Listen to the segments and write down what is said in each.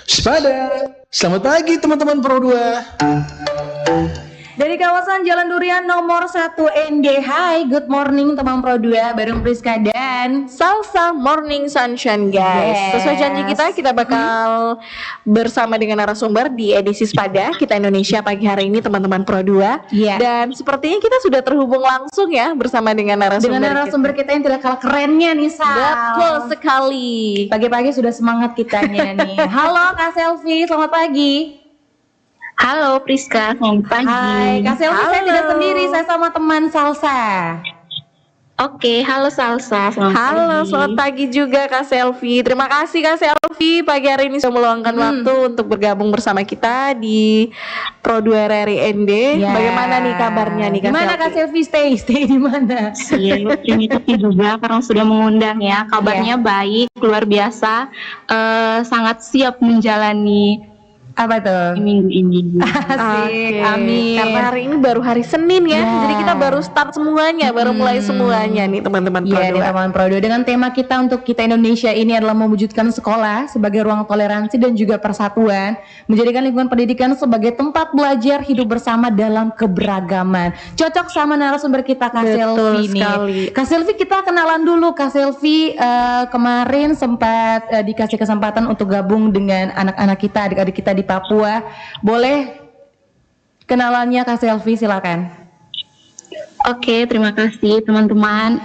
Sepada, selamat pagi teman-teman Pro 2. Dari kawasan Jalan Durian nomor 1 ND. Hai, good morning teman Pro 2 bareng Priska dan Salsa Morning Sunshine, guys. Yes. Sesuai janji kita bakal bersama dengan narasumber di edisi Sepada Kita Indonesia pagi hari ini, teman-teman Pro 2. Iya. Dan sepertinya kita sudah terhubung langsung ya bersama dengan narasumber kita yang tidak kalah kerennya nih, Sal. Betul sekali. Pagi-pagi sudah semangat kitanya nih. Halo Kak Selvi, selamat pagi. Halo Priska, selamat pagi. Hai Kak Selvi, saya Halo. tidak sendiri, saya sama teman Salsa. Oke, halo Salsa, selamat Halo, pagi. selamat pagi juga Kak Selvi. Terima kasih Kak Selvi pagi hari ini sudah meluangkan waktu untuk bergabung bersama kita di Pro 2 RRI ND. Ya. Bagaimana nih kabarnya nih Kak Gimana Selvi? Kak Selvi, stay di mana? Iya, terima kasih juga karena sudah mengundang ya. Kabarnya baik, luar biasa. Sangat siap menjalani Apa tuh? minggu ini. Asik, Oke. amin. Karena hari ini baru hari Senin ya, Ya. jadi kita baru start semuanya, baru mulai semuanya nih teman-teman Pro Iya, 2. teman-teman Pro 2. Dengan tema kita untuk Kita Indonesia ini adalah mewujudkan sekolah sebagai ruang toleransi dan juga persatuan, menjadikan lingkungan pendidikan sebagai tempat belajar hidup bersama dalam keberagaman. Cocok sama narasumber kita Kak Betul Selvi nih. sekali. Kak Selvi, kita kenalan dulu. Kak Selvi kemarin sempat dikasih kesempatan untuk gabung dengan anak-anak kita, adik-adik kita di Papua. Boleh kenalannya Kak Selvi, silakan. Oke, terima kasih teman-teman,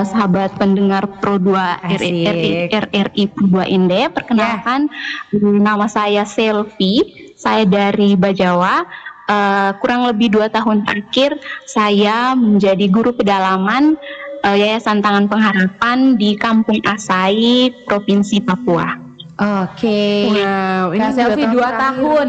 sahabat pendengar Pro 2 RRI Pro 2 ND. Perkenalkan, nama saya Selvi, saya dari Bajawa. Kurang lebih 2 tahun terakhir saya menjadi guru pedalaman Yayasan Tangan Pengharapan di Kampung Asai, Provinsi Papua. Oke. Wow, ini Kak Selvi 2 tahun.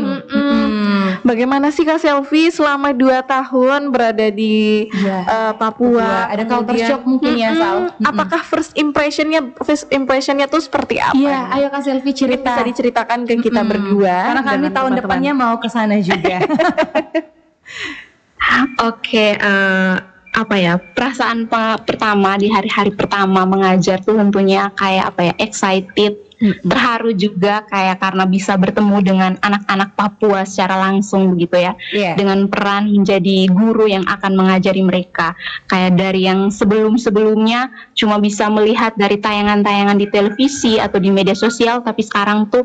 Bagaimana sih Kak Selvi selama 2 tahun berada di Iya. Papua? Ada culture Kemudian- shock mungkin ya, Sal. Apakah first impressionnya tuh seperti apa? Iya, nih? ayo Kak Selvi cerita. Bisa diceritakan ke kita berdua. Karena kami dengan tahun teman-teman. depannya mau ke sana juga. Oke, apa ya, perasaan pertama di hari-hari pertama mengajar tuh tentunya kayak apa ya, excited, terharu juga kayak karena bisa bertemu dengan anak-anak Papua secara langsung begitu ya, Iya. dengan peran menjadi guru yang akan mengajari mereka. Kayak dari yang sebelum-sebelumnya cuma bisa melihat dari tayangan-tayangan di televisi atau di media sosial, tapi sekarang tuh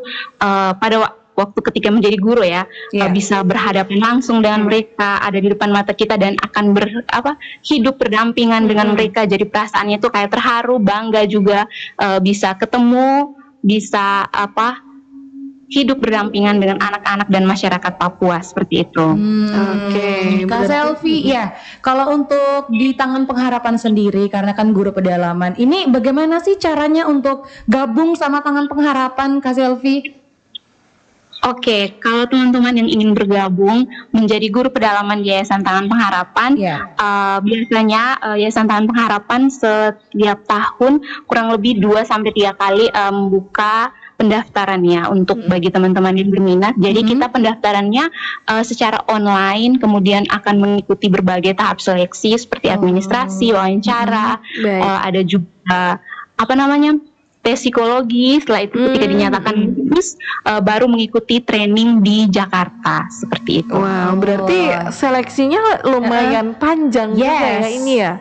pada waktu ketika menjadi guru ya, Iya. bisa berhadapan langsung dengan mereka, ada di depan mata kita dan akan hidup berdampingan dengan mereka. Jadi perasaannya tuh kayak terharu, bangga juga, bisa ketemu, bisa hidup berdampingan dengan anak-anak dan masyarakat Papua seperti itu. Oke, Kak Selvi, ya, kalau untuk di Tangan Pengharapan sendiri, karena kan guru pedalaman, ini bagaimana sih caranya untuk gabung sama Tangan Pengharapan, Kak Selvi? Oke, kalau teman-teman yang ingin bergabung menjadi guru pedalaman di Yayasan Tangan Pengharapan, Iya. biasanya Yayasan Tangan Pengharapan setiap tahun kurang lebih 2-3 kali membuka pendaftarannya untuk bagi teman-teman yang berminat. Jadi kita pendaftarannya secara online, kemudian akan mengikuti berbagai tahap seleksi seperti administrasi, wawancara, Baik. ada juga tes psikologi. Setelah itu ketika dinyatakan lulus, baru mengikuti training di Jakarta seperti itu. Wow, berarti seleksinya lumayan panjang juga Yes. ya ini ya.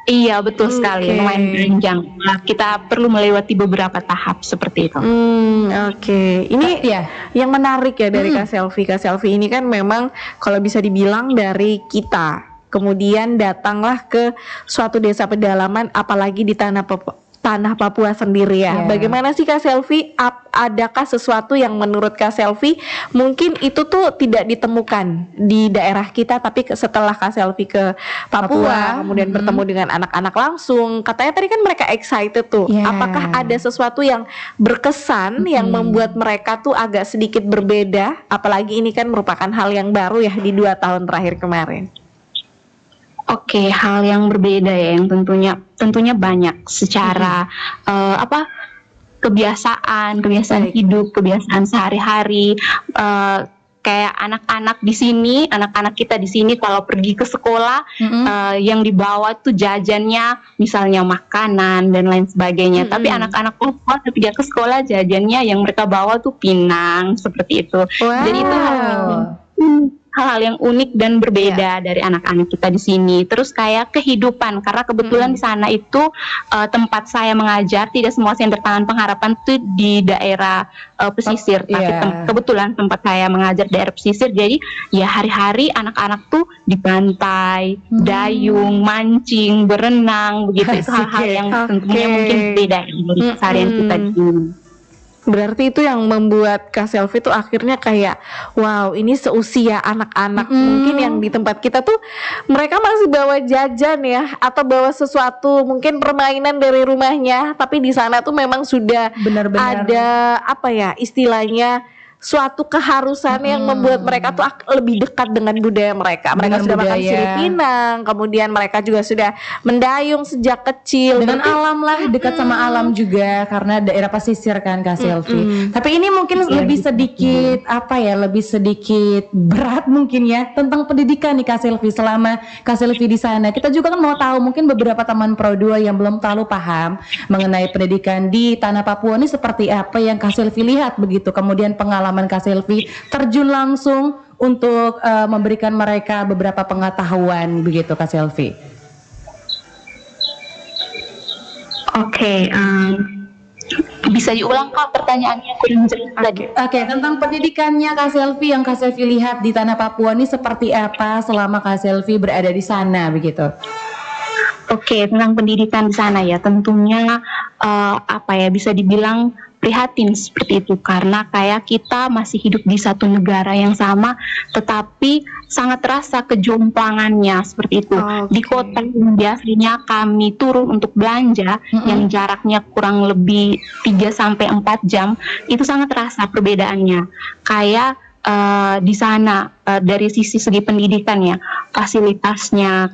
Iya, betul sekali, Oke. lumayan panjang. Nah, kita perlu melewati beberapa tahap seperti itu. Oke. Ini Ya. yang menarik ya dari Kak Selvi. Kak Selvi ini kan memang kalau bisa dibilang dari kita. Kemudian datanglah ke suatu desa pedalaman, apalagi di tanah Papua sendiri ya. Iya. Bagaimana sih Kak Selvi? Adakah sesuatu yang menurut Kak Selvi mungkin itu tuh tidak ditemukan di daerah kita, tapi setelah Kak Selvi ke Papua, kemudian bertemu dengan anak-anak langsung, katanya tadi kan mereka excited tuh. Iya. Apakah ada sesuatu yang berkesan yang membuat mereka tuh agak sedikit berbeda? Apalagi ini kan merupakan hal yang baru ya di 2 tahun terakhir kemarin. Oke, hal yang berbeda ya, yang tentunya banyak secara kebiasaan Baik. hidup, kebiasaan sehari-hari. kayak anak-anak di sini, anak-anak kita di sini kalau pergi ke sekolah, yang dibawa tuh jajannya misalnya makanan dan lain sebagainya. Tapi anak-anak Papua ketika ke sekolah jajannya yang mereka bawa tuh pinang seperti itu. Wow. Jadi itu hal-hal yang unik dan berbeda dari anak-anak kita di sini. Terus kayak kehidupan, karena kebetulan di sana itu tempat saya mengajar, tidak semua Senter Tangan Pengharapan itu di daerah pesisir, tapi kebetulan tempat saya mengajar daerah pesisir. Jadi ya hari-hari anak-anak tuh di pantai, dayung, mancing, berenang, begitu. Itu hal-hal yang tentunya mungkin beda dari keseharian kita di sini. Berarti itu yang membuat Kak Selvi tuh akhirnya kayak wow, ini seusia anak-anak mungkin yang di tempat kita tuh mereka masih bawa jajan ya, atau bawa sesuatu mungkin permainan dari rumahnya, tapi di sana tuh memang sudah Benar-benar ada apa ya istilahnya, suatu keharusan yang membuat mereka tuh lebih dekat dengan budaya mereka. Mereka Dengan sudah makan budaya. sirip pinang, kemudian mereka juga sudah mendayung sejak kecil. dengan Berarti- alam lah, dekat sama alam juga karena daerah pesisir kan Kak Selvi. Tapi ini mungkin lebih sedikit apa ya, lebih sedikit berat mungkin ya tentang pendidikan nih Kak Selvi. Selama Kak Selvi di sana, kita juga kan mau tahu, mungkin beberapa teman Pro 2 yang belum terlalu paham mengenai pendidikan di tanah Papua ini seperti apa yang Kak Selvi lihat begitu. Kemudian pengalaman Kak Selvi terjun langsung untuk memberikan mereka beberapa pengetahuan begitu Kak Selvi. Oke, bisa diulang Kak pertanyaannya, kurang jelas tadi. Oke, tentang pendidikannya Kak Selvi yang Kak Selvi lihat di tanah Papua ini seperti apa selama Kak Selvi berada di sana begitu. Oke, tentang pendidikan di sana ya, tentunya apa ya, bisa dibilang prihatin seperti itu, karena kayak kita masih hidup di satu negara yang sama, tetapi sangat terasa kejomplangannya seperti itu. Di kota yang biasanya kami turun untuk belanja, yang jaraknya kurang lebih 3-4 jam, itu sangat terasa perbedaannya. Kayak di sana dari segi pendidikan ya, fasilitasnya,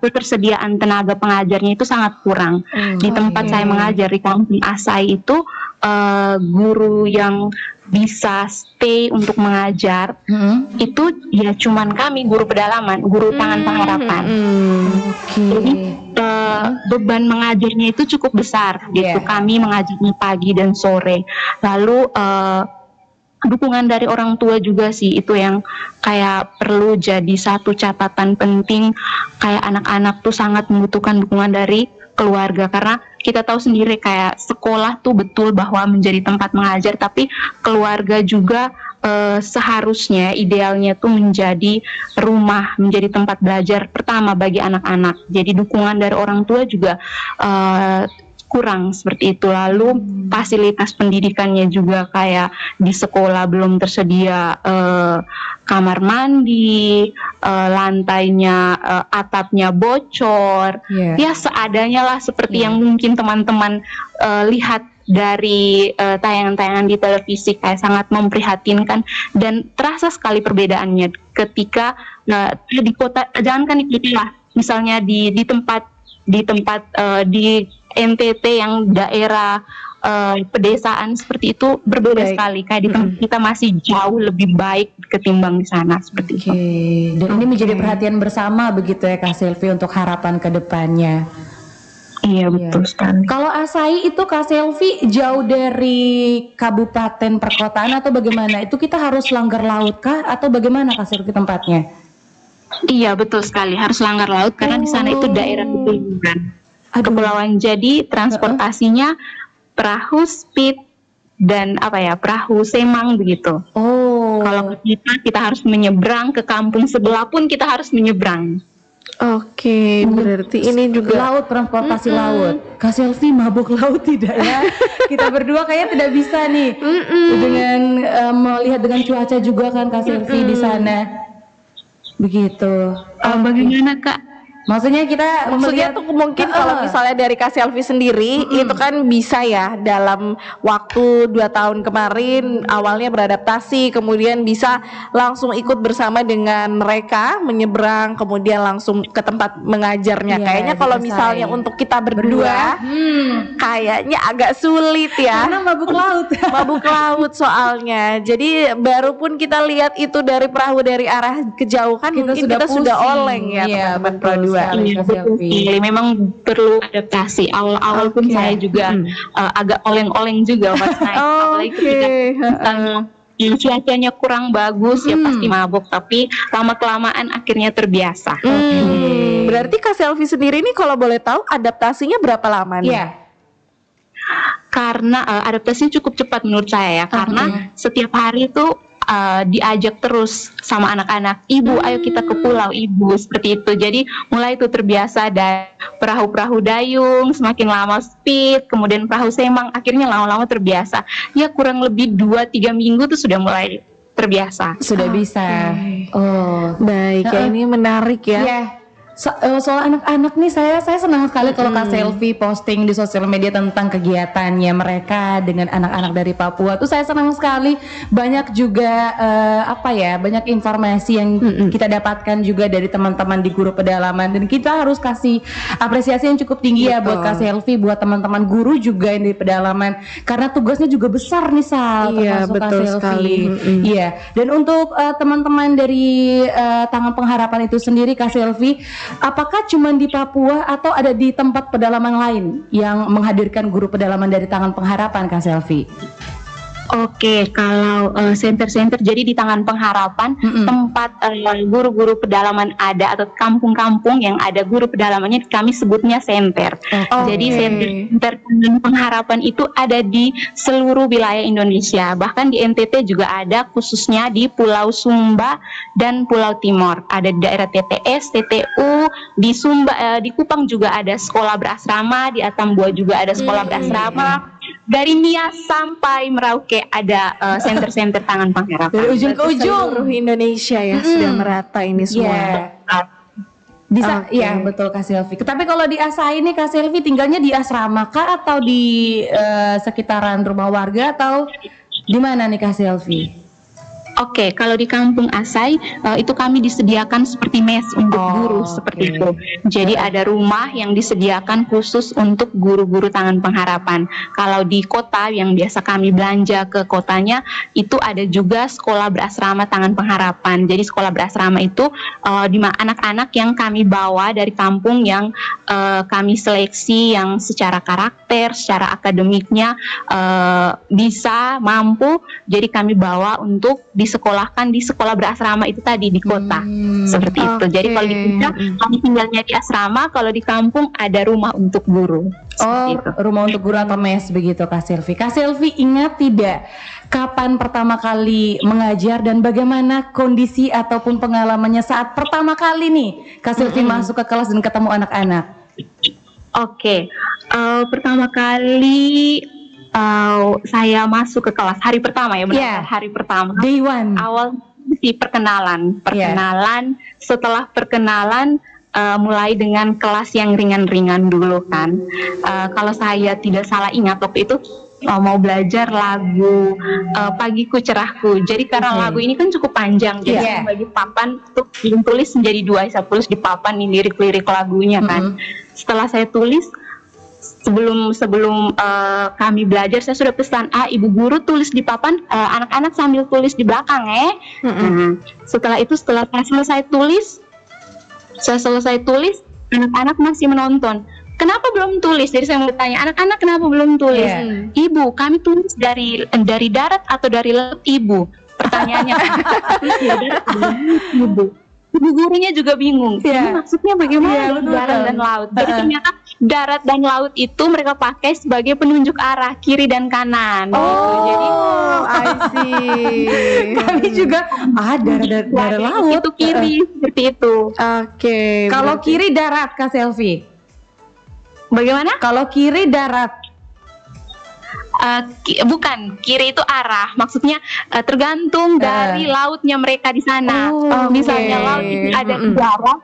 ketersediaan tenaga pengajarnya itu sangat kurang. Di tempat saya mengajar di kampung Asai itu guru yang bisa stay untuk mengajar itu ya cuman kami guru pedalaman, guru tangan pengharapan. Jadi beban mengajarnya itu cukup besar gitu. Kami mengajarnya pagi dan sore. Lalu dukungan dari orang tua juga sih, itu yang kayak perlu jadi satu catatan penting. Kayak anak-anak tuh sangat membutuhkan dukungan dari keluarga, karena kita tahu sendiri kayak sekolah tuh betul bahwa menjadi tempat mengajar, tapi keluarga juga seharusnya idealnya tuh menjadi rumah, menjadi tempat belajar pertama bagi anak-anak. Jadi dukungan dari orang tua juga kurang seperti itu. Lalu fasilitas pendidikannya juga kayak di sekolah belum tersedia kamar mandi, lantainya, atapnya bocor, ya seadanya lah seperti yang mungkin teman-teman lihat dari tayangan-tayangan di televisi, kayak sangat memprihatinkan dan terasa sekali perbedaannya ketika di kota, jangankan di kota lah, misalnya di tempat di NTT yang daerah pedesaan seperti itu berbeda sekali. Kayak di tempat kita masih jauh lebih baik ketimbang di sana seperti itu. Dan ini menjadi perhatian bersama begitu ya Kak Selvi untuk harapan ke depannya. Iya betul sekali. Kalau Asai itu Kak Selvi jauh dari kabupaten perkotaan atau bagaimana? Itu kita harus langgar laut kah atau bagaimana Kak Selvi tempatnya? Iya betul sekali, harus langgar laut karena di sana itu daerah kepulauan. Jadi transportasinya perahu speed dan perahu semang begitu. Kalau kita harus menyeberang ke kampung sebelah pun kita harus menyeberang. Oke, berarti ini juga laut, transportasi laut. Kak Selvi mabuk laut tidak ya? Kita berdua kayaknya tidak bisa nih dengan melihat dengan cuaca juga kan Kak Selvi di sana. Begitu. Bagaimana Kak? Maksudnya kita Maksudnya tuh mungkin kalau misalnya dari Kak Selvi sendiri itu kan bisa ya dalam waktu 2 tahun kemarin awalnya beradaptasi, kemudian bisa langsung ikut bersama dengan mereka menyeberang, kemudian langsung ke tempat mengajarnya. Iya, Kayaknya kalau selesai. misalnya untuk kita berdua kayaknya agak sulit ya. karena mabuk laut. Mabuk laut soalnya. Jadi baru pun kita lihat itu dari perahu dari arah kejauhan mungkin kita sudah pusing. oleng ya Iya, teman-teman betul Pro 2. sekali, Kak Selvi. Memang perlu adaptasi. Awal-awal pun saya juga agak oleng-oleng juga pas naik. Apalagi ketika cuacanya kurang bagus ya pasti mabuk. Tapi lama-kelamaan akhirnya terbiasa. Berarti Kak Selvi sendiri nih kalau boleh tahu adaptasinya berapa lama nih? Iya. Karena adaptasinya cukup cepat menurut saya ya. Karena setiap hari itu diajak terus sama anak-anak, ibu ayo kita ke pulau ibu, seperti itu. Jadi mulai itu terbiasa dari perahu-perahu dayung, semakin lama speed, kemudian perahu semang, akhirnya lama-lama terbiasa. Ya kurang lebih 2-3 minggu tuh sudah mulai terbiasa. Sudah bisa. Oh, Baik, ya ini menarik ya. Iya. Soal anak-anak nih saya senang sekali kalau Kak Selvi posting di sosial media tentang kegiatannya mereka dengan anak-anak dari Papua. Tuh saya senang sekali. Banyak juga banyak informasi yang kita dapatkan juga dari teman-teman di guru pedalaman, dan kita harus kasih apresiasi yang cukup tinggi ya buat Kak Selvi, buat teman-teman guru juga yang di pedalaman, karena tugasnya juga besar nih Sal. Iya, termasuk betul Kak Selvi. sekali. Iya. Dan untuk teman-teman dari Tangan Pengharapan itu sendiri Kak Selvi, apakah cuma di Papua atau ada di tempat pedalaman lain yang menghadirkan guru pedalaman dari Tangan Pengharapan, Kak Selvi? Oke, kalau center-center jadi di Tangan Pengharapan tempat guru-guru pedalaman ada, atau kampung-kampung yang ada guru pedalamannya kami sebutnya center. Jadi center Tangan Pengharapan itu ada di seluruh wilayah Indonesia. Bahkan di NTT juga ada, khususnya di Pulau Sumba dan Pulau Timor. Ada di daerah TTS, TTU, di Sumba, di Kupang juga ada sekolah berasrama, di Atambua juga ada sekolah berasrama. Dari Nias sampai Merauke ada center-center Tangan Pengharapan. Dari ujung ke ujung Seluruh Indonesia ya sudah merata ini semua. Bisa, iya betul Kak Selvi. Tapi kalau di Asai ini Kak Selvi tinggalnya di asrama kah atau di sekitaran rumah warga atau di mana nih Kak Selvi? Oke, kalau di Kampung Asai itu kami disediakan seperti mes untuk guru seperti itu. Jadi ada rumah yang disediakan khusus untuk guru-guru Tangan Pengharapan. Kalau di kota yang biasa kami belanja ke kotanya, itu ada juga sekolah berasrama Tangan Pengharapan. Jadi sekolah berasrama itu di anak-anak yang kami bawa dari kampung yang kami seleksi yang secara karakter, secara akademiknya bisa, mampu. Jadi kami bawa untuk disekolahkan di sekolah berasrama itu tadi di kota, seperti itu. Jadi kalau di kita kami tinggalnya di asrama, kalau di kampung ada rumah untuk guru. Itu. Rumah untuk guru atau mes begitu Kak Selvi. Kak Selvi ingat tidak kapan pertama kali mengajar dan bagaimana kondisi ataupun pengalamannya saat pertama kali nih Kak Selvi masuk ke kelas dan ketemu anak-anak? Oke, pertama kali saya masuk ke kelas hari pertama ya, benar hari pertama. Day one. Awal sih perkenalan. Setelah perkenalan mulai dengan kelas yang ringan-ringan dulu kan. Kalau saya tidak salah ingat waktu itu mau belajar lagu Pagiku Cerahku. Jadi karena lagu ini kan cukup panjang, jadi bagi papan untuk ditulis menjadi 2, saya tulis di papan ini lirik-lirik lagunya kan. Setelah saya tulis, sebelum kami belajar, saya sudah pesan, ibu guru tulis di papan, anak-anak sambil tulis di belakang Setelah itu, setelah saya selesai tulis, anak-anak masih menonton. Kenapa belum tulis? Jadi saya mau tanya, anak-anak kenapa belum tulis? Ibu, kami tulis dari darat atau dari laut, ibu? Pertanyaannya. Ibu gurunya juga bingung. Ini maksudnya bagaimana darat dan laut? Jadi ternyata darat dan laut itu mereka pakai sebagai penunjuk arah kiri dan kanan. Jadi I see. Kami juga darat laut itu kiri seperti itu. Oke. Kalau kiri darat Kak Selvi. Bagaimana? Kalau kiri darat. Bukan, kiri itu arah. Maksudnya tergantung dari lautnya mereka di sana. Misalnya laut itu ada di barat,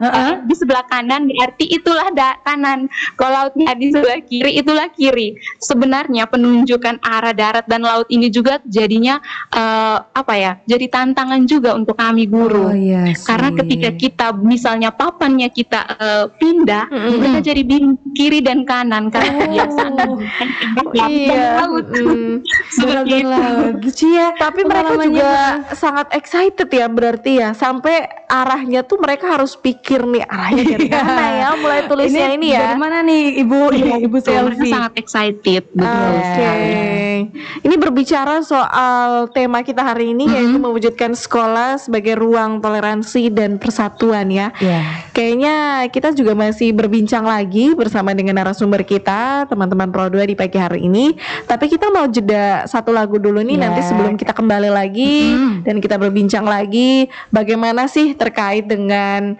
di sebelah kanan berarti itulah kanan. Kalau lautnya di sebelah kiri itulah kiri. Sebenarnya penunjukan arah darat dan laut ini juga jadinya jadi tantangan juga untuk kami guru. Karena ketika kita misalnya papannya kita pindah, mereka jadi bingung kiri dan kanan karena kebiasaan laut. Gitu ya. Tapi mereka juga sangat excited ya berarti ya, sampai arahnya tuh mereka harus pikir nih arahnya dari mana ya, mulai tulisnya ini ya. Dari mana nih Ibu Selvi? Sangat excited. Ini berbicara soal tema kita hari ini yaitu mewujudkan sekolah sebagai ruang toleransi dan persatuan ya. Kayaknya kita juga masih berbincang lagi bersama dengan narasumber kita, teman-teman Pro 2 di pagi hari ini. Tapi kita mau jeda satu lagu dulu nih nanti sebelum kita kembali lagi dan kita berbincang lagi bagaimana sih terkait dengan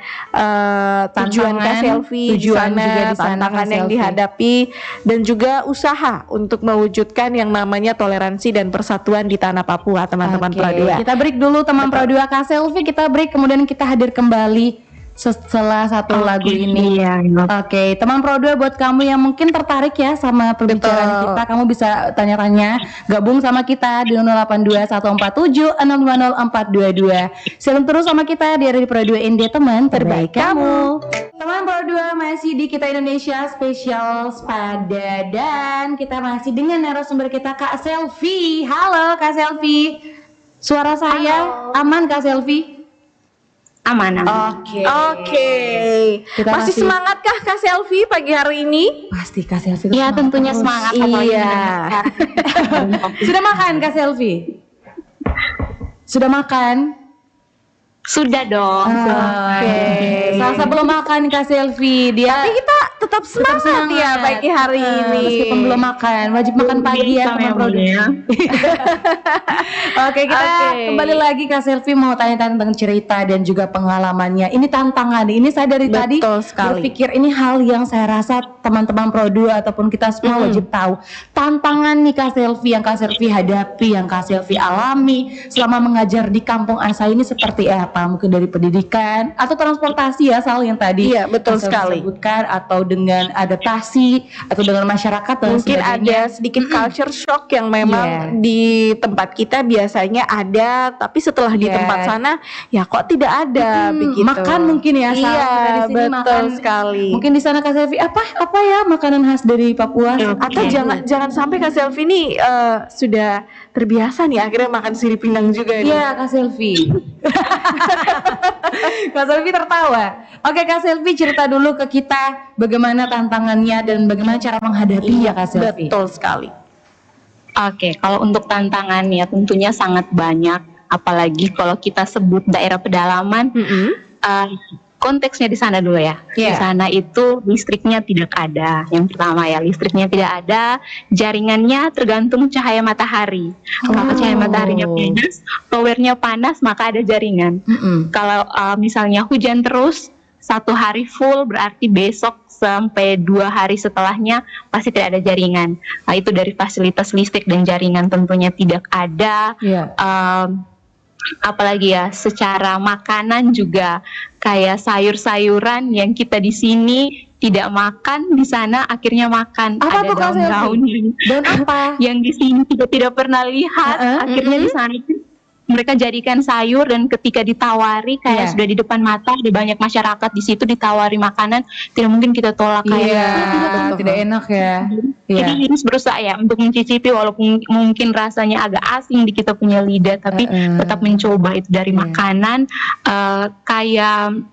tujuan Kak Selvi di sana, tantangan yang dihadapi dan juga usaha untuk mewujudkan yang namanya toleransi dan persatuan di tanah Papua, teman-teman Pro 2. Kita break dulu teman Pro 2 Kak Selvi, kita break kemudian kita hadir kembali setelah satu lagu ini. Oke, teman Pro 2, buat kamu yang mungkin tertarik ya sama pembicaraan kita, kamu bisa tanya-tanya, gabung sama kita di 082147650422. Silakan terus sama kita di Pro 2 ND, teman terbaik kamu. Teman Pro 2 masih di Kita Indonesia Spesial Spada dan kita masih dengan narasumber kita Kak Selvi. Halo Kak Selvi. Suara saya aman Kak Selvi? Aman. Oke. Masih semangatkah Kak Selvi pagi hari ini? Pasti Kak Selvi. Iya, tentunya semangat. Sudah makan Kak Selvi? Sudah makan? Sudah dong. Salsa belum makan Kak Selvi. Tapi kita tetap semangat ya pagi hari ini. Meskipun belum makan, wajib makan pagi ya teman produk. Oke, kita kembali lagi Kak Selvi mau tanya tentang cerita dan juga pengalamannya. Ini tantangan. Ini saya dari tadi berpikir ini hal yang saya rasa teman-teman Pro 2 ataupun kita semua wajib tahu. Tantangan nih Kak Selvi yang Kak Selvi hadapi, yang Kak Selvi alami selama mengajar di kampung Asa ini seperti apa? Mungkin dari pendidikan atau transportasi ya Sal yang tadi betul sekali disebutkan, atau dengan adaptasi atau dengan masyarakat dan mungkin ada sedikit culture shock yang memang di tempat kita biasanya ada, tapi setelah di tempat sana ya kok tidak ada begitu. Makan mungkin ya Sal, di sini betul makan sekali. Mungkin di sana Kak Selvi apa ya makanan khas dari Papua? Atau jangan sampai Kak Selvi ini sudah terbiasa nih akhirnya makan sirip pindang juga ini. Iya Kak Selvi. Kak Selvi tertawa. Oke Kak Selvi, cerita dulu ke kita bagaimana tantangannya dan bagaimana cara menghadapinya Kak Selvi. Betul sekali. Oke, kalau untuk tantangannya tentunya sangat banyak, apalagi kalau kita sebut daerah pedalaman. Konteksnya di sana dulu ya. Di sana itu listriknya tidak ada. Yang pertama ya, listriknya tidak ada, jaringannya tergantung cahaya matahari. Kalau cahaya mataharinya panas, powernya panas, maka ada jaringan. Kalau misalnya hujan terus, 1 hari full berarti besok sampai 2 hari setelahnya pasti tidak ada jaringan. Nah, itu dari fasilitas listrik dan jaringan tentunya tidak ada. Apalagi ya, secara makanan juga kayak sayur-sayuran yang kita di sini tidak makan, di sana akhirnya makan. Apa ada daun-daun apa yang di sini kita tidak pernah lihat, akhirnya di sana itu mereka jadikan sayur, dan ketika ditawari kayak sudah di depan mata ada banyak masyarakat di situ ditawari makanan, tidak mungkin kita tolak kayak tidak enak ya. Jadi harus berusaha ya untuk mencicipi, walaupun mungkin rasanya agak asing di kita punya lidah, tapi tetap mencoba itu dari makanan. Kayak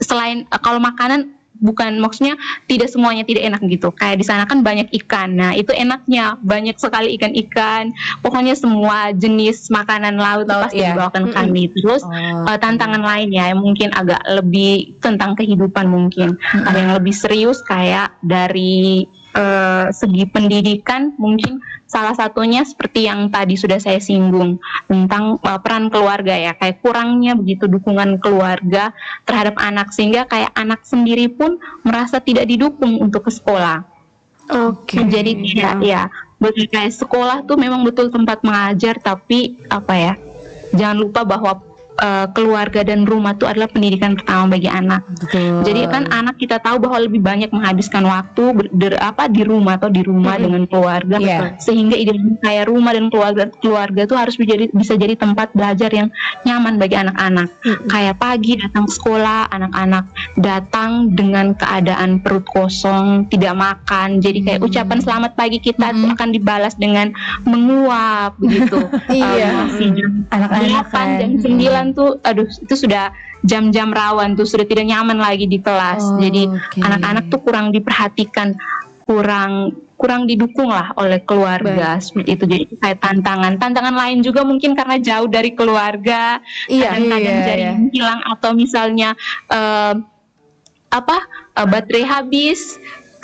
selain kalau makanan, bukan maksudnya tidak semuanya tidak enak gitu. Kayak di sana kan banyak ikan. Nah, itu enaknya banyak sekali ikan-ikan. Pokoknya semua jenis makanan laut pasti dibawakan kami. Terus tantangan lainnya yang mungkin agak lebih tentang kehidupan mungkin. Ada yang lebih serius kayak dari segi pendidikan, mungkin salah satunya seperti yang tadi sudah saya singgung tentang peran keluarga ya, kayak kurangnya begitu dukungan keluarga terhadap anak, sehingga kayak anak sendiri pun merasa tidak didukung untuk ke sekolah. Jadi ya betul, kayak sekolah tuh memang betul tempat mengajar, tapi apa ya, jangan lupa bahwa keluarga dan rumah itu adalah pendidikan pertama bagi anak. Betul. Jadi kan anak kita tahu bahwa lebih banyak menghabiskan waktu di rumah dengan keluarga, sehingga idealnya kayak rumah dan keluarga itu harus bisa jadi tempat belajar yang nyaman bagi anak-anak. Kayak pagi datang ke sekolah, anak-anak datang dengan keadaan perut kosong, tidak makan. Jadi kayak ucapan selamat pagi kita tuh akan dibalas dengan menguap gitu. Anak-anak kan. Jam 9 tuh, aduh itu sudah jam-jam rawan tuh, sudah tidak nyaman lagi di kelas. Jadi anak-anak tuh kurang diperhatikan, kurang didukung lah oleh keluarga. Seperti itu. Jadi kayak tantangan lain juga mungkin karena jauh dari keluarga, kadang-kadang jaringan hilang, atau misalnya baterai habis,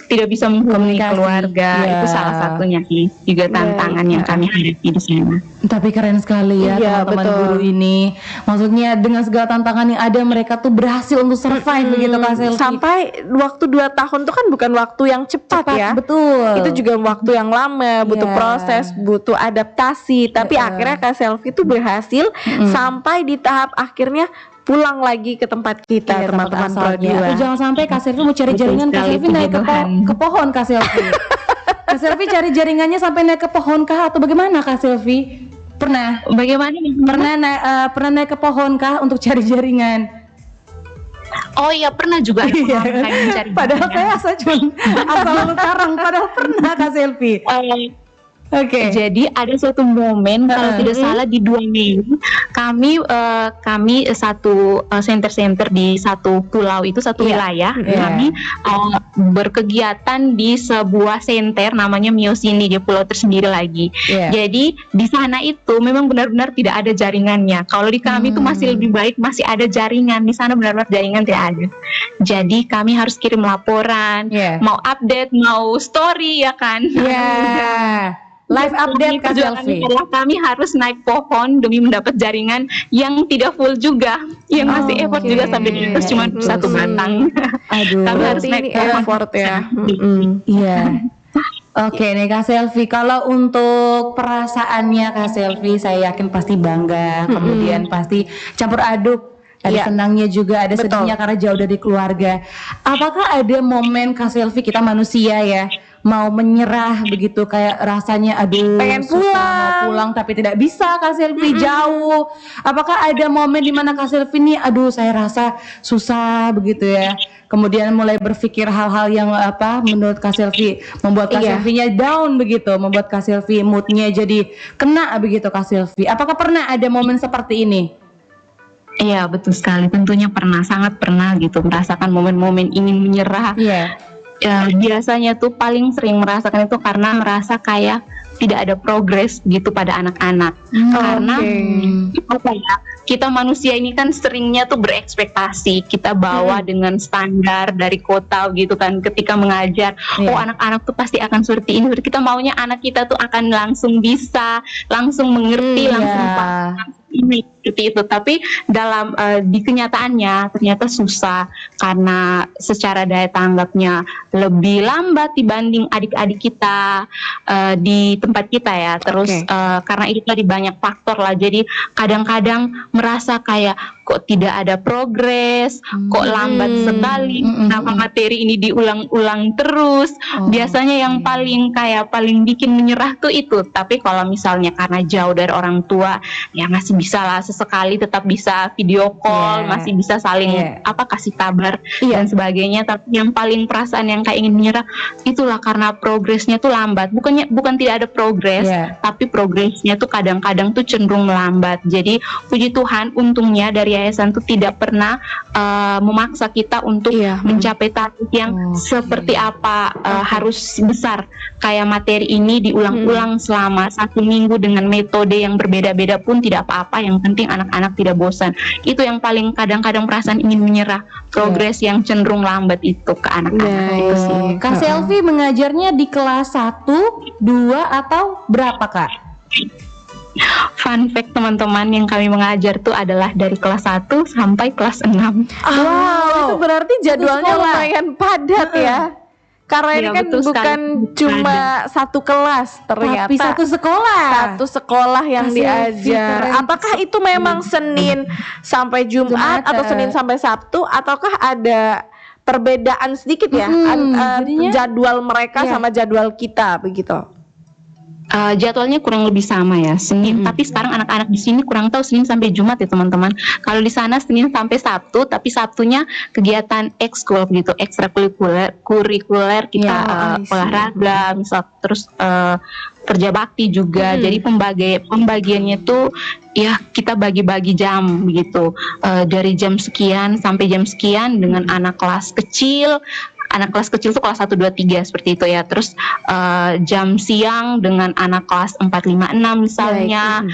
tidak bisa menghubungi keluarga. Itu salah satunya sih juga tantangan yang kami hadapi di sana. Tapi keren sekali ya teman-teman guru ini. Maksudnya dengan segala tantangan yang ada, mereka tuh berhasil untuk survive begitu Kak Selvi. Sampai waktu 2 tahun tuh kan bukan waktu yang cepat ya. Betul. Itu juga waktu yang lama, butuh proses, butuh adaptasi. Tapi akhirnya Kak Selvi tuh berhasil sampai di tahap akhirnya pulang lagi ke tempat kita, teman-teman Pro 2. Jangan sampai Kak Selvi mau cari jaringan, Kak Selvi naik ke pohon Kak Selvi. Kak Selvi cari jaringannya sampai naik ke pohon kah atau bagaimana Kak Selvi? Pernah? Bagaimana? Pernah naik ke pohon kah untuk cari jaringan? Oh iya, pernah juga. Mencari padahal saya asal lalu karang, padahal pernah Kak Selvi. Oke. Jadi ada suatu momen kalau tidak salah di 2 Mei kami satu center di satu pulau itu, satu wilayah. Kami berkegiatan di sebuah center namanya Miosini, di pulau tersendiri lagi. Jadi di sana itu memang benar-benar tidak ada jaringannya. Kalau di kami itu masih lebih baik, masih ada jaringan. Di sana benar-benar jaringan tidak ada. Jadi kami harus kirim laporan, mau update, mau story ya kan. Live update Kak Selvi. Kami harus naik pohon demi mendapat jaringan yang tidak full juga, yang masih effort juga sampai di atas cuma 1 batang. Aduh, kami harus naik effort ya. Oke nih Kak Selvi, kalau untuk perasaannya Kak Selvi, saya yakin pasti bangga, kemudian pasti campur aduk. Ada senangnya juga, ada sedihnya karena jauh dari keluarga. Apakah ada momen Kak Selvi, kita manusia ya, mau menyerah begitu, kayak rasanya aduh pengen mau pulang tapi tidak bisa Kak Selvi, jauh. Apakah ada momen di mana Kak Selvi nih aduh saya rasa susah begitu ya, kemudian mulai berpikir hal-hal yang menurut Kak Selvi membuat Kak Selvinya down begitu, membuat Kak Selvi moodnya jadi kena begitu Kak Selvi. Apakah pernah ada momen seperti ini? Iya betul sekali, tentunya pernah, sangat pernah gitu merasakan momen-momen ingin menyerah. Biasanya tuh paling sering merasakan itu karena merasa kayak tidak ada progres gitu pada anak-anak. Karena kita manusia ini kan seringnya tuh berekspektasi, kita bawa dengan standar dari kota gitu kan, ketika mengajar, anak-anak tuh pasti akan seperti ini, kita maunya anak kita tuh akan langsung bisa, langsung mengerti, langsung paham ini seperti itu. Tapi dalam di kenyataannya ternyata susah, karena secara daya tanggapnya lebih lambat dibanding adik-adik kita di tempat kita ya. Terus karena itu tadi banyak faktor lah, jadi kadang-kadang merasa kayak kok tidak ada progres, kok lambat sekali, kenapa materi ini diulang-ulang terus. Biasanya yang paling bikin menyerah tuh itu. Tapi kalau misalnya karena jauh dari orang tua, ya masih bisa lah sesekali tetap bisa video call, masih bisa saling kasih kabar dan sebagainya. Tapi yang paling perasaan yang kayak ingin menyerah itulah karena progresnya tuh lambat. Bukan tidak ada progres, tapi progresnya tuh kadang-kadang tuh cenderung melambat. Jadi puji Tuhan, untungnya dari yayasan tuh tidak pernah memaksa kita untuk mencapai target yang seperti apa, harus besar. Kayak materi ini diulang-ulang selama 1 minggu dengan metode yang berbeda-beda pun tidak apa-apa, yang penting anak-anak tidak bosan. Itu yang paling kadang-kadang perasaan ingin menyerah, progres yang cenderung lambat itu ke anak-anak. Itu sih. Kak Selvi mengajarnya di kelas 1, 2 atau berapa Kak? Fun fact teman-teman, yang kami mengajar tuh adalah dari kelas 1 sampai kelas 6. Wow, itu berarti jadwalnya lumayan padat ya. Karena ini Iya, kan betul bukan sekali. cuma satu kelas, ternyata Tapi satu sekolah. satu sekolah yang Kasih diajar. keren. Apakah itu memang Senin sampai Jumat atau Senin sampai Sabtu, ataukah ada perbedaan sedikit ya jadinya- jadwal mereka Iya. sama jadwal kita begitu? Jadwalnya kurang lebih sama ya, Senin. Tapi sekarang anak-anak di sini kurang tahu Senin sampai Jumat ya teman-teman. Kalau di sana Senin sampai Sabtu, tapi Sabtunya kegiatan ekskul gitu, kurikuler kita Ya, I see. olahraga, misal terus kerja bakti juga. Jadi pembagiannya tuh ya kita bagi-bagi jam begitu. Dari jam sekian sampai jam sekian dengan anak kelas kecil. Anak kelas kecil tuh kelas 1, 2, 3 seperti itu ya. Terus jam siang dengan anak kelas 4, 5, 6 misalnya.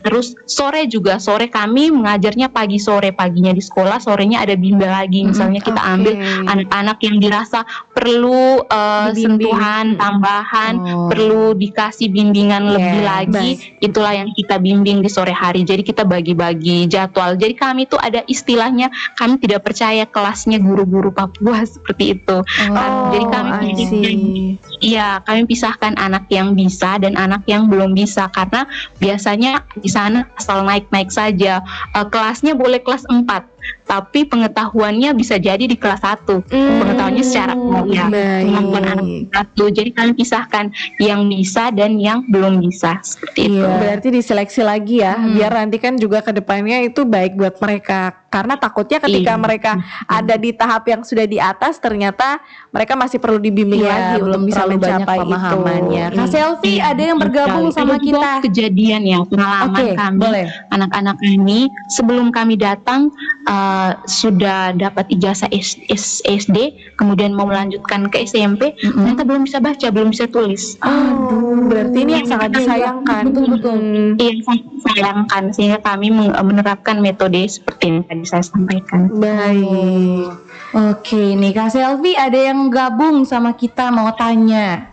Terus sore juga, sore kami mengajarnya pagi sore, paginya di sekolah, sorenya ada bimbel lagi. Misalnya kita ambil anak-anak yang dirasa perlu sentuhan tambahan, perlu dikasih bimbingan lebih lagi. Itulah yang kita bimbing di sore hari. Jadi kita bagi-bagi jadwal. Jadi kami tuh ada istilahnya, kami tidak percaya kelasnya guru-guru Papua seperti itu. Jadi kami kami pisahkan anak yang bisa dan anak yang belum bisa, karena biasanya di sana asal naik-naik saja. Kelasnya boleh kelas 4, tapi pengetahuannya bisa jadi di kelas 1. Pengetahuannya secara kemampuan anak kelas 1. Jadi kami pisahkan yang bisa dan yang belum bisa seperti itu. Berarti diseleksi lagi ya, biar nanti kan juga ke depannya itu baik buat mereka. Karena takutnya ketika mereka ada di tahap yang sudah di atas, ternyata mereka masih perlu dibimbing lagi belum untuk bisa terlalu banyak mencapai pemahamannya. itu. Kak Selvi ada yang bergabung sama Itu juga kita. kejadian ya, pengalaman kami. Boleh. Anak-anak ini sebelum kami datang sudah dapat ijazah SD, kemudian mau melanjutkan ke SMP, ternyata belum bisa baca, belum bisa tulis. Berarti ini yang sangat disayangkan. Betul. Iya, sangat disayangkan, sehingga kami menerapkan metode seperti yang tadi saya sampaikan. Baik. Oke, nih Kak Selvi ada yang gabung sama kita mau tanya.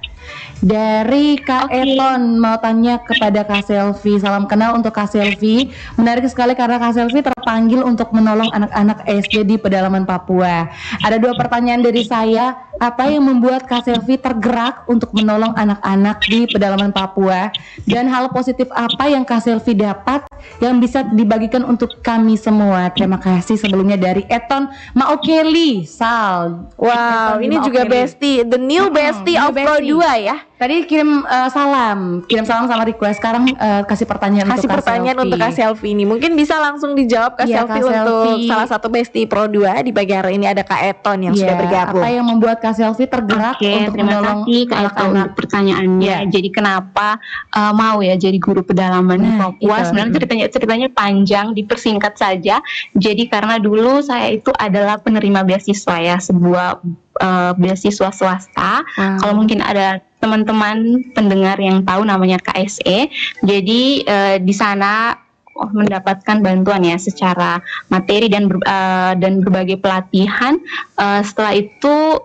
Dari Kak Eton mau tanya kepada Kak Selvi. Salam kenal untuk Kak Selvi. Menarik sekali karena Kak Selvi terpanggil untuk menolong anak-anak SD di pedalaman Papua. Ada 2 pertanyaan dari saya. Apa yang membuat Kak Selvi tergerak untuk menolong anak-anak di pedalaman Papua? Dan hal positif apa yang Kak Selvi dapat yang bisa dibagikan untuk kami semua? Terima kasih sebelumnya dari Eton Maokeli Sal. Wow, Eton ini juga Maokeli. bestie, the new bestie of Pro 2 ya. Tadi kirim salam sama request. Sekarang kasih pertanyaan Kasih untuk Kak pertanyaan Selvi. untuk Kak Selvi ini. Mungkin bisa langsung dijawab Kak Iya, Selvi Kak untuk Selvi. salah satu bestie Pro 2 di pagi hari ini ada Kak Eton yang sudah bergabung. Apa yang membuat Kak Selvi tergerak untuk Terima menolong kasih Kak Eto anak-anak? untuk pertanyaannya. Jadi kenapa mau ya jadi guru pedalaman di Papua? itu. Sebenarnya ceritanya panjang, dipersingkat saja. Jadi karena dulu saya itu adalah penerima beasiswa ya, sebuah beasiswa swasta. Kalau mungkin ada teman-teman pendengar yang tahu namanya KSE. Jadi di sana mendapatkan bantuan ya secara materi dan berbagai pelatihan. Setelah itu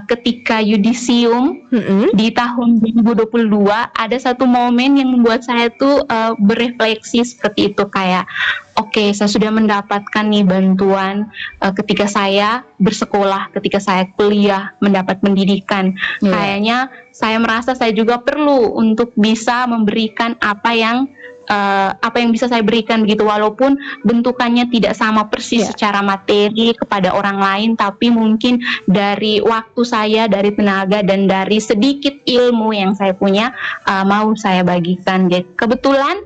ketika yudisium di tahun 2022 ada satu momen yang membuat saya tuh berefleksi seperti itu, kayak oke, saya sudah mendapatkan nih bantuan ketika saya bersekolah, ketika saya kuliah, mendapat pendidikan. Kayaknya saya merasa saya juga perlu untuk bisa memberikan apa yang bisa saya berikan begitu, walaupun bentukannya tidak sama persis secara materi kepada orang lain, tapi mungkin dari waktu saya, dari tenaga, dan dari sedikit ilmu yang saya punya mau saya bagikan. Jadi kebetulan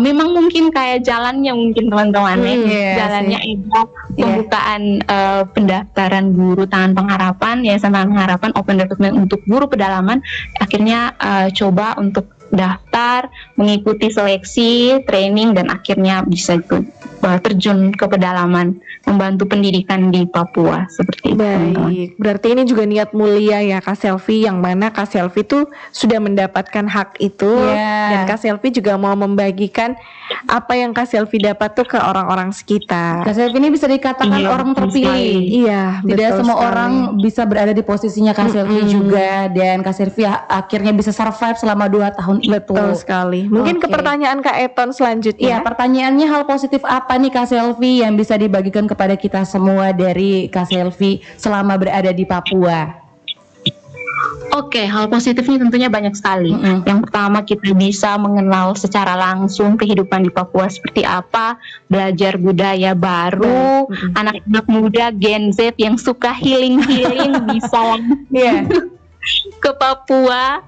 memang mungkin kayak jalannya mungkin teman-teman jalannya itu pembukaan pendaftaran guru Tangan Pengharapan, Yayasan Tangan Pengharapan Open Recruitment untuk guru pedalaman. Akhirnya coba untuk daftar, mengikuti seleksi, training, dan akhirnya bisa terjun ke pedalaman, membantu pendidikan di Papua seperti itu. Baik, berarti ini juga niat mulia ya Kak Selvi, yang mana Kak Selvi tuh sudah mendapatkan hak itu, dan Kak Selvi juga mau membagikan apa yang Kak Selvi dapat tuh ke orang-orang sekitar. Kak Selvi ini bisa dikatakan orang terpilih. Iya, tidak betul semua sekali. orang bisa berada di posisinya Kak Selvi juga, dan Kak Selvi akhirnya bisa survive selama 2 tahun itu. Betul sekali. Mungkin ke pertanyaan Kak Eton selanjutnya. Iya, pertanyaannya hal positif apa nih Kak Selvi yang bisa dibagikan kepada kita semua dari Kak Selvi selama berada di Papua? Oke, hal positifnya tentunya banyak sekali. Mm-mm. Yang pertama, kita bisa mengenal secara langsung kehidupan di Papua seperti apa, belajar budaya baru, anak-anak muda Gen Z yang suka healing bisa ke Papua.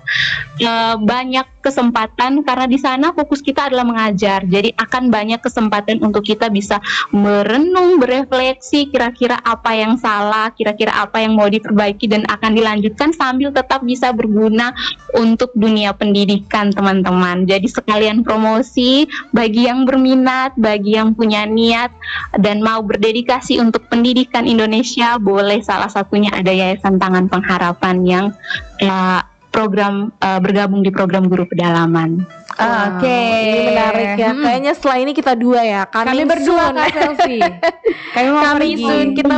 Banyak kesempatan karena di sana fokus kita adalah mengajar. Jadi akan banyak kesempatan untuk kita bisa merenung, berefleksi kira-kira apa yang salah, kira-kira apa yang mau diperbaiki dan akan dilanjutkan sambil tetap bisa berguna untuk dunia pendidikan, teman-teman. Jadi sekalian promosi bagi yang berminat, bagi yang punya niat dan mau berdedikasi untuk pendidikan Indonesia, boleh salah satunya ada Yayasan Tangan Pengharapan yang program bergabung di program guru pedalaman. Oke. Ini menarik ya. Kayaknya setelah ini kita dua ya. Kami berdua Kak Selfie. Kami mau Kami pergi. soon kita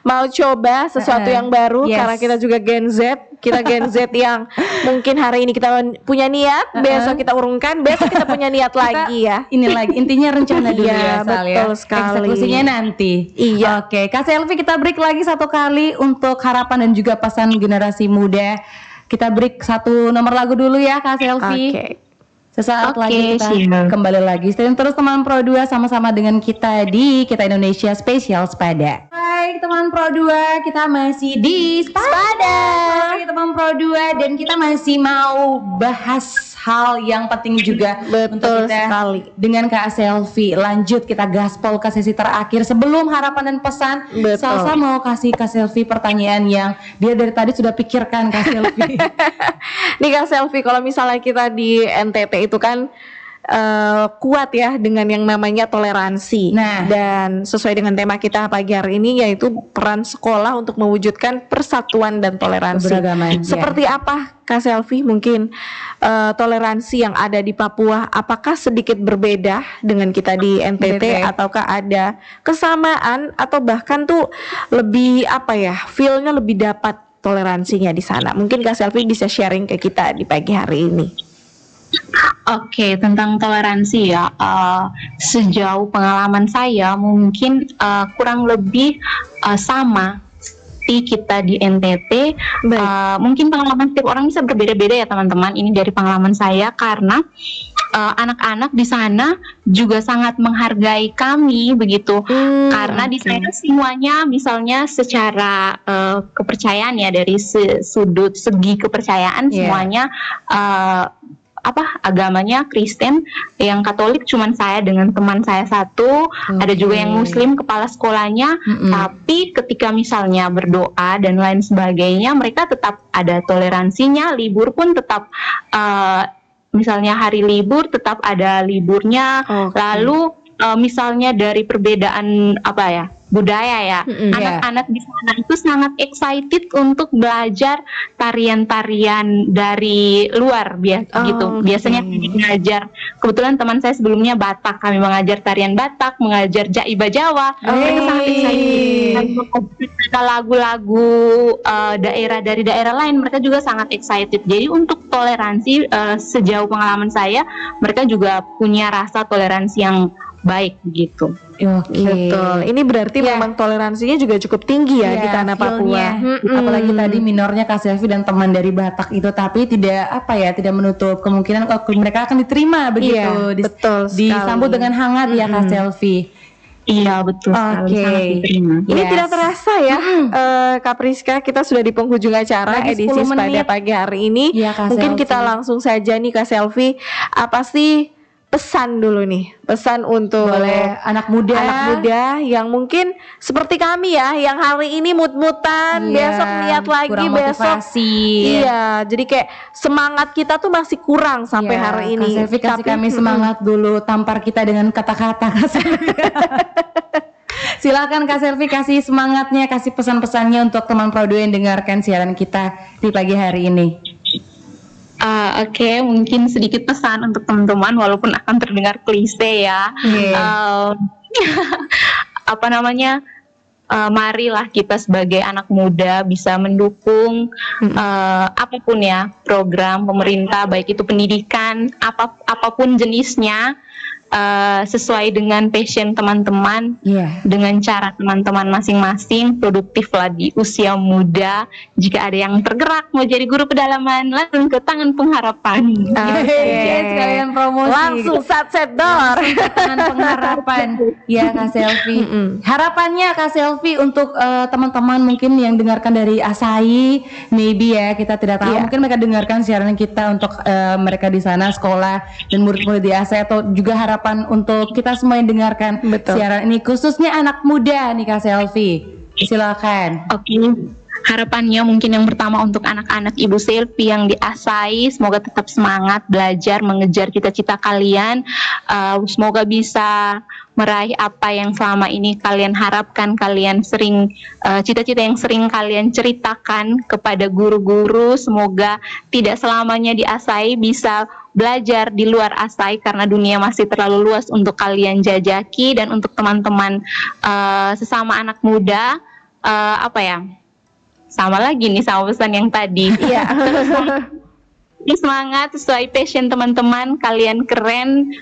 mau coba sesuatu yang baru karena kita juga Gen Z. Kita Gen Z yang mungkin hari ini kita punya niat, besok kita urungkan, besok kita punya niat lagi ya. Ini lagi intinya rencana dulu Iya, ya, Sal, betul ya. sekali. Eksekusinya nanti. Iya. Oke, Kak Selfie kita break lagi satu kali untuk harapan dan juga pesan generasi muda. Kita break satu nomor lagu dulu ya Kak Selfie. Oke. Sesaat Oke, lagi kita siap. kembali lagi. Stay terus teman Pro 2 sama-sama dengan kita di Kita Indonesia Spesial Sepada. Hai teman Pro 2, kita masih di Sepada. Hai teman Pro 2 dan kita masih mau bahas hal yang penting juga Betul kita sekali. dengan Kak Selfie. Lanjut kita gaspol ke sesi terakhir sebelum harapan dan pesan. Betul. Salsa mau kasih Kak Selfie pertanyaan yang dia dari tadi sudah pikirkan Kak Selfie. Nih Kak Selfie, kalau misalnya kita di NTT itu kan kuat ya dengan yang namanya toleransi. Nah. Dan sesuai dengan tema kita pagi hari ini yaitu peran sekolah untuk mewujudkan persatuan dan toleransi. Keberagaman, ya. Seperti apa Kak Selfie mungkin toleransi yang ada di Papua, apakah sedikit berbeda dengan kita di NTT ataukah ada kesamaan atau bahkan tuh lebih apa ya, feel-nya lebih dapat toleransinya di sana. Mungkin Kak Selfie bisa sharing ke kita di pagi hari ini. Oke, tentang toleransi ya, sejauh pengalaman saya mungkin kurang lebih sama seperti kita di NTT. Mungkin pengalaman setiap orang bisa berbeda-beda ya teman-teman. Ini dari pengalaman saya karena anak-anak di sana juga sangat menghargai kami begitu. Karena di sana semuanya misalnya secara kepercayaan ya, dari sudut segi kepercayaan semuanya agamanya Kristen, yang Katolik cuman saya dengan teman saya satu, ada juga yang Muslim kepala sekolahnya, tapi ketika misalnya berdoa dan lain sebagainya mereka tetap ada toleransinya, libur pun tetap misalnya hari libur tetap ada liburnya. Lalu misalnya dari perbedaan budaya ya, anak-anak di sana itu sangat excited untuk belajar tarian-tarian dari luar gitu. Biasanya belajar, kebetulan teman saya sebelumnya Batak, kami mengajar tarian Batak, mengajar Jaiba Jawa. Mereka sangat excited. Ada lagu-lagu daerah dari daerah lain, mereka juga sangat excited. Jadi untuk toleransi sejauh pengalaman saya, mereka juga punya rasa toleransi yang baik gitu. Betul. Ini berarti memang toleransinya juga cukup tinggi ya di tanah Papua. Apalagi tadi minornya Kak Selfie dan teman dari Batak itu, tapi tidak menutup kemungkinan kalau mereka akan diterima begitu. Betul sekali. Disambut dengan hangat ya Kak Selfie. Iya betul sekali, sangat diterima. Ini tidak terasa ya, Kak Priska, kita sudah di penghujung acara Lagi edisi 10 Sepada menit. pagi hari ini. Mungkin kita langsung saja nih Kak Selfie, apa sih pesan dulu nih, pesan untuk anak muda yang mungkin seperti kami ya, yang hari ini mut-mutan, besok niat lagi, kurang besok motivasi. Iya, jadi kayak semangat kita tuh masih kurang sampai hari ini. Kak Selfie kasih kami semangat dulu, tampar kita dengan kata-kata Kak Selfie. Silakan Kak Selfie kasih semangatnya, kasih pesan-pesannya untuk teman Pro 2 yang dengarkan siaran kita di pagi hari ini. Oke, mungkin sedikit pesan untuk teman-teman walaupun akan terdengar klise ya. Marilah kita sebagai anak muda bisa mendukung apapun ya program pemerintah, baik itu pendidikan apapun jenisnya, sesuai dengan passion teman-teman, dengan cara teman-teman masing-masing, produktiflah di usia muda. Jika ada yang tergerak mau jadi guru pedalaman, langsung ke Tangan Pengharapan. Sekalian promosi. Langsung set door. Tangan Pengharapan. Ya Kak Selvi. Harapannya Kak Selvi untuk teman-teman mungkin yang dengarkan dari Asai, maybe ya kita tidak tahu. Mungkin mereka dengarkan siaran kita untuk mereka di sana sekolah dan murid-murid di Asai, atau juga harapan untuk kita semua yang dengarkan siaran ini, khususnya anak muda nih Kak Selvi. Silakan. Oke. Harapannya mungkin yang pertama untuk anak-anak Ibu Selvi yang di Asai, semoga tetap semangat belajar mengejar cita-cita kalian. Semoga bisa meraih apa yang selama ini kalian harapkan, kalian sering cita-cita yang sering kalian ceritakan kepada guru-guru. Semoga tidak selamanya di Asai, bisa belajar di luar Asai karena dunia masih terlalu luas untuk kalian jajaki. Dan untuk teman-teman sesama anak muda, sama lagi nih sama pesan yang tadi. Semangat sesuai passion teman-teman, kalian keren,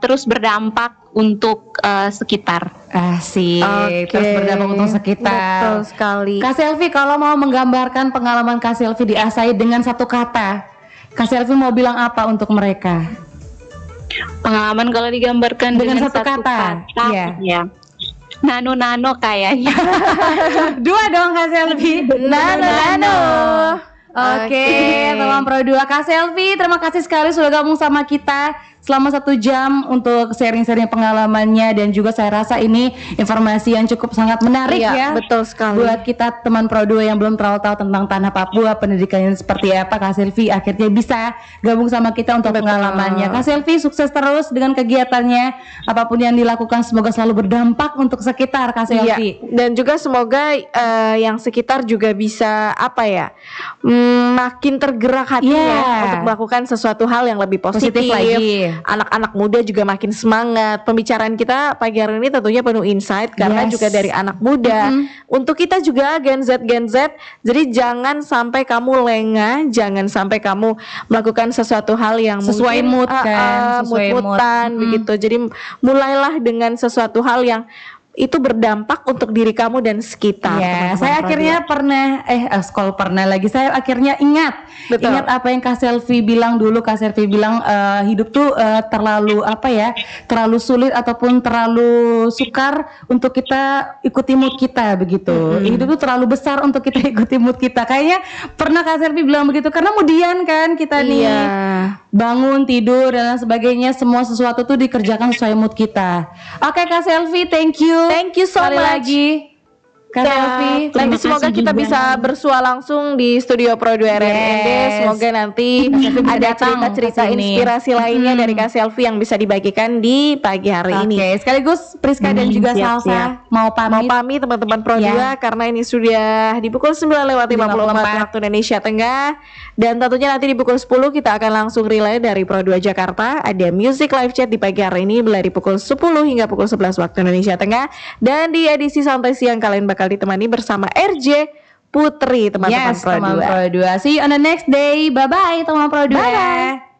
terus berdampak untuk sekitar. Asik, terus berdampak untuk sekitar. Betul sekali. Kak Selvi, kalau mau menggambarkan pengalaman Kak Selvi di Asai dengan satu kata, Kak Selvi mau bilang apa untuk mereka? Pengalaman kalau digambarkan dengan satu kata. Ya. Nano kayaknya. Dua dong Kak Selvi. Nano. Oke, teman Pro 2, Kak Selvi, terima kasih sekali sudah gabung sama kita selama 1 jam untuk sharing-sharing pengalamannya, dan juga saya rasa ini informasi yang cukup sangat menarik ya. Betul sekali. Buat kita teman Pro 2 yang belum terlalu tahu tentang tanah Papua, pendidikannya seperti apa, Kak Selvi akhirnya bisa gabung sama kita untuk pengalamannya. Kak Selvi sukses terus dengan kegiatannya, apapun yang dilakukan semoga selalu berdampak untuk sekitar, Kak Selvi. Dan juga semoga yang sekitar juga bisa makin tergerak hatinya untuk melakukan sesuatu hal yang lebih positif lagi. Anak-anak muda juga makin semangat. Pembicaraan kita pagi hari ini tentunya penuh insight karena juga dari anak muda. Untuk kita juga Gen Z, jadi jangan sampai kamu lengah, jangan sampai kamu melakukan sesuatu hal yang sesuai mood kan, mood-moodan begitu. Jadi mulailah dengan sesuatu hal yang itu berdampak untuk diri kamu dan sekitar. Saya akhirnya saya akhirnya ingat apa yang Kak Selvi bilang dulu. Kak Selvi bilang hidup tuh terlalu sulit ataupun terlalu sukar untuk kita ikuti mood kita begitu. Hidup tuh terlalu besar untuk kita ikuti mood kita. Kayaknya pernah Kak Selvi bilang begitu, karena kemudian kan kita nih bangun, tidur dan sebagainya, semua sesuatu tuh dikerjakan sesuai mood kita. Oke Kak Selvi, thank you so much lagi Kak Selvi. Nanti semoga kita bisa bersua langsung di studio Pro 2 RRND. Semoga nanti ada cerita-cerita inspirasi lainnya dari Kak Selvi yang bisa dibagikan di pagi hari ini. Sekaligus Priska dan juga Salsa mau pamit teman-teman Pro 2 karena ini sudah di pukul 9:54 waktu Indonesia Tengah. Dan tentunya nanti di pukul 10 kita akan langsung relay dari Pro 2 Jakarta. Ada music live chat di pagi hari ini mulai di pukul 10 hingga pukul 11 waktu Indonesia Tengah. Dan di edisi santai siang kalian bakal ditemani bersama RJ Putri, teman-teman Pro 2. See you on the next day. Bye bye teman Pro 2. Bye.